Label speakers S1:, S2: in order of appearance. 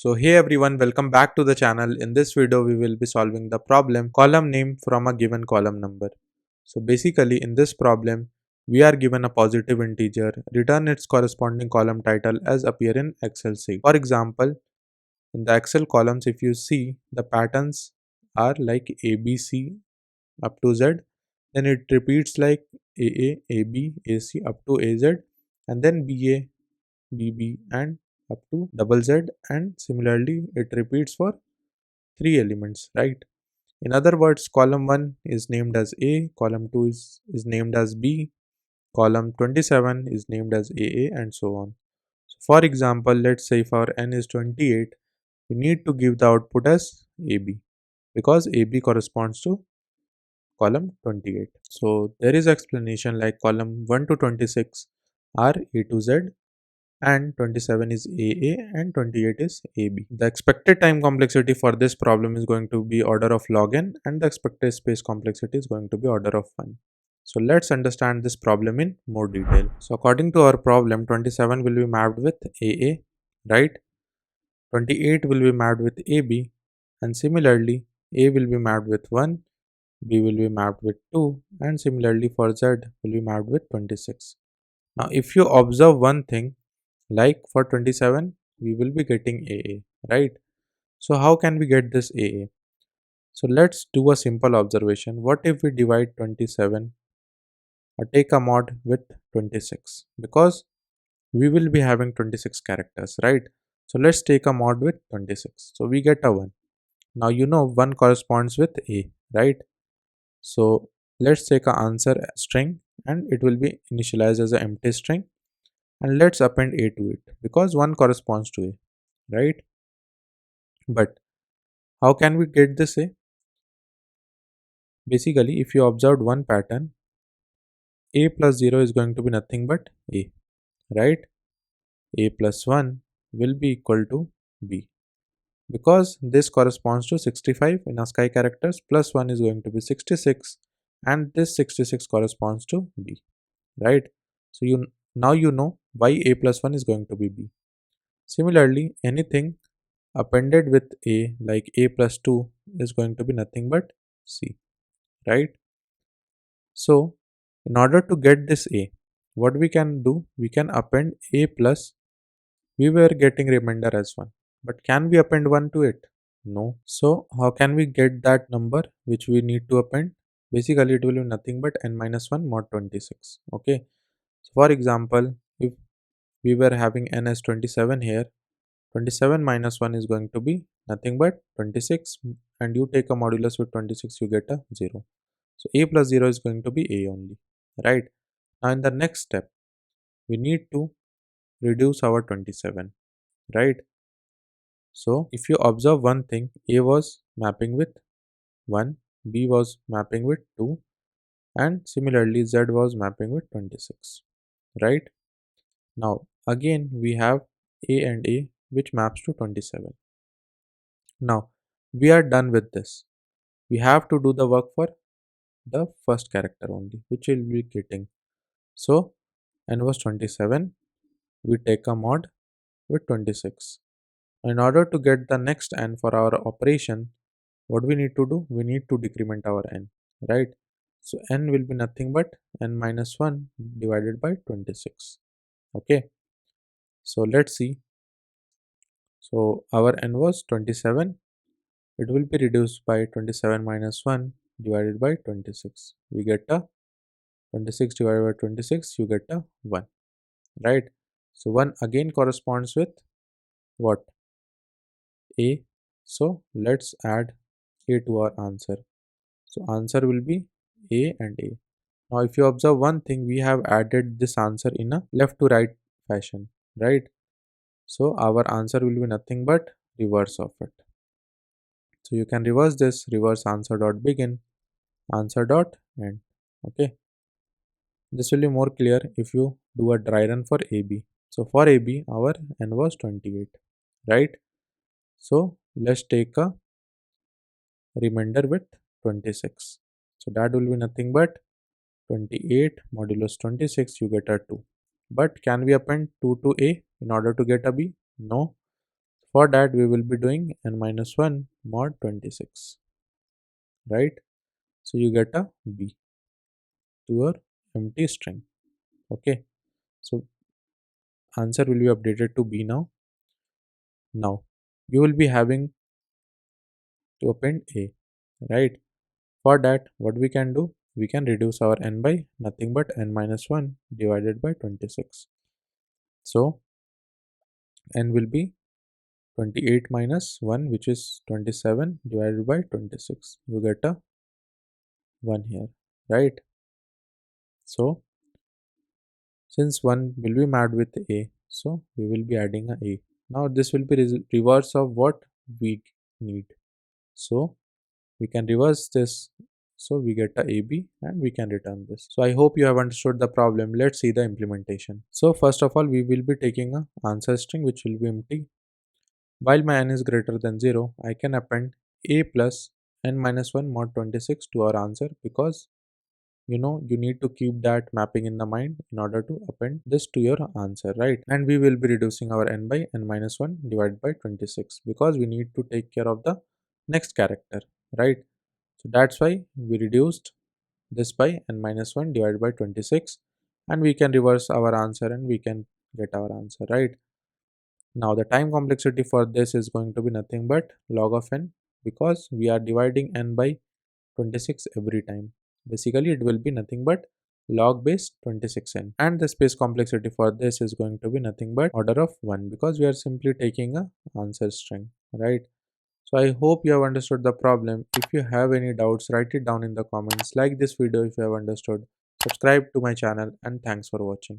S1: So hey everyone, welcome back to the channel. In this video we will be solving the problem column name from a given column number. So basically in this problem we are given a positive integer, return its corresponding column title as appear in Excel sheet. For example, in the Excel columns if you see the patterns are like ABC up to Z, then it repeats like AA, AB, AC up to AZ, and then BA, BB and up to double Z, and similarly it repeats for three elements, right? In other words, column 1 is named as A, column 2 is named as B, column 27 is named as AA, and so on. So for example, let's say if our n is 28, we need to give the output as AB because AB corresponds to column 28. So there is explanation like column 1 to 26 are A to Z, and 27 is AA and 28 is AB. The expected time complexity for this problem is going to be order of log n, and the expected space complexity is going to be order of 1. So let's understand this problem in more detail. So according to our problem, 27 will be mapped with AA, right? 28 will be mapped with AB, and similarly A will be mapped with 1, B will be mapped with 2, and similarly for Z will be mapped with 26. Now if you observe one thing, like for 27 we will be getting AA, right? So how can we get this AA? So let's do a simple observation. What if we divide 27 or take a mod with 26, because we will be having 26 characters, right? So let's take a mod with 26, so we get a 1. Now 1 corresponds with A, right? So let's take a answer string and it will be initialized as an empty string, and let's append A to it because 1 corresponds to A, right? But how can we get this A? Basically, if you observed one pattern, A plus 0 is going to be nothing but A, right? A plus 1 will be equal to B, because this corresponds to 65 in ASCII characters, plus 1 is going to be 66, and this 66 corresponds to B, right? So now you know why A plus 1 is going to be B. Similarly, anything appended with A like A plus 2 is going to be nothing but C, right? So in order to get this A, what we can do, we can append A plus, we were getting remainder as 1, but can we append 1 to it? No. So how can we get that number which we need to append? Basically it will be nothing but n minus 1 mod 26. Okay, so for example, if we were having n as 27 here, 27 minus 1 is going to be nothing but 26, and you take a modulus with 26, you get a 0. So A plus 0 is going to be A only, right? Now in the next step, we need to reduce our 27, right? So if you observe one thing, A was mapping with 1, B was mapping with 2, and similarly Z was mapping with 26, right? Now again we have A and A which maps to 27. Now we are done with this. We have to do the work for the first character only, which will be getting. So n was 27, we take a mod with 26. In order to get the next n for our operation, what we need to do? We need to decrement our n, right? So n will be nothing but n minus 1 divided by 26. Okay, so let's see. So our n was 27, it will be reduced by 27 minus 1 divided by 26. We get a 26 divided by 26, you get a 1, right? So 1 again corresponds with what? A. So let's add A to our answer. So answer will be A and A. Now if you observe one thing, we have added this answer in a left to right fashion, right? So our answer will be nothing but reverse of it. So you can reverse this, reverse answer dot begin, answer dot end. Okay, this will be more clear if you do a dry run for AB. So for AB our n was 28, right? So let's take a remainder with 26. So that will be nothing but 28 modulus 26, you get a 2. But can we append 2 to A in order to get a B? No. For that we will be doing n minus 1 mod 26, right? So you get a b to your empty string. Okay, so answer will be updated to b now. Now you will be having to append a, right? For that, what we can do, we can reduce our n by nothing but n minus 1 divided by 26. So n will be 28 minus 1, which is 27 divided by 26. You get a 1 here, right? So since 1 will be mad with a, so we will be adding a a. Now this will be reverse of what we need. So we can reverse this, so we get a ab and we can return this. So I hope you have understood the problem. Let's see the implementation. So first of all, we will be taking a answer string which will be empty. While my n is greater than 0, I can append a plus n minus 1 mod 26 to our answer, because you need to keep that mapping in the mind in order to append this to your answer, right? And we will be reducing our n by n minus 1 divided by 26, because we need to take care of the next character, right? So that's why we reduced this by n minus 1 divided by 26, and we can reverse our answer and we can get our answer, right? Now the time complexity for this is going to be nothing but log of n, because we are dividing n by 26 every time. Basically it will be nothing but log base 26n, and the space complexity for this is going to be nothing but order of 1, because we are simply taking a answer string, right? So I hope you have understood the problem. If you have any doubts, write it down in the comments. Like this video if you have understood. Subscribe to my channel, and thanks for watching.